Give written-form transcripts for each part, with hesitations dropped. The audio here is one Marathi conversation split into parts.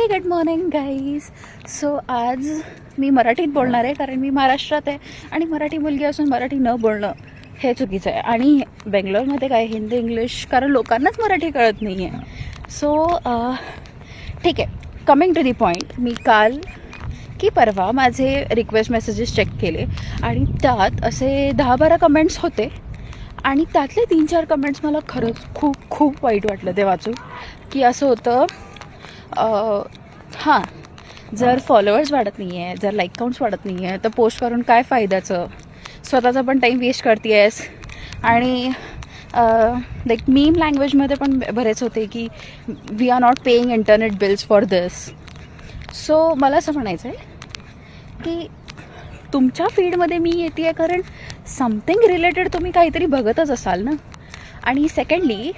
Good morning guys. सो आज मी मराठीत बोलणार आहे कारण मी महाराष्ट्रात आहे आणि मराठी मुलगी असून मराठी न बोलणं हे चुकीचं आहे. आणि बेंगलोरमध्ये काय हिंदी इंग्लिश कारण लोकांनाच मराठी कळत नाही आहे. सो ठीक आहे, कमिंग टू दी पॉईंट. मी काल की परवा माझे रिक्वेस्ट मेसेजेस चेक केले आणि त्यात असे 10-12 कमेंट्स होते आणि त्यातले 3-4 कमेंट्स मला खरंच खूप खूप वाईट वाटलं ते वाचून. की असं होतं, हां, जर फॉलोअर्स वाढत नाही आहे, जर लाईक काउंट्स वाढत नाही आहे तर पोस्ट करून काय फायद्याचं, स्वतःचा पण टाईम वेस्ट करते आहेस. आणि लाईक मीम लँग्वेजमध्ये पण बरेच होते की we are not paying internet bills for this. So मला असं म्हणायचं आहे की तुमच्या फीडमध्ये मी येते आहे कारण समथिंग रिलेटेड तुम्ही काहीतरी बघतच असाल ना. आणि सेकंडली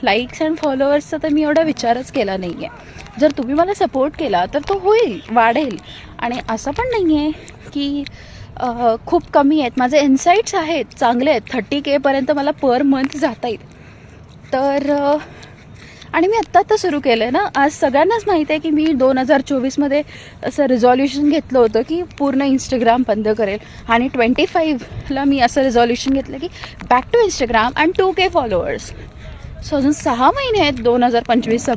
लाईक्स अँड फॉलोअर्सचा तर मी एवढा विचारच केला नाही आहे. जर तुम्ही मला सपोर्ट केला तर तो होईल, वाढेल. आणि असं पण नाही आहे की खूप कमी आहेत. माझे इन्साईट्स आहेत, चांगले आहेत. 30K पर्यंत मला पर मंथ जाता येईल. तर आणि मी आत्ता सुरू केलं आहे ना. आज सगळ्यांनाच माहीत आहे की मी 2024मध्ये असं रिझॉल्युशन घेतलं होतं की पूर्ण इंस्टाग्राम बंद करेल. आणि 25ला मी असं रिझॉल्युशन घेतलं की back to Instagram and 2K followers. So अजून 6 महिने आहेत 2025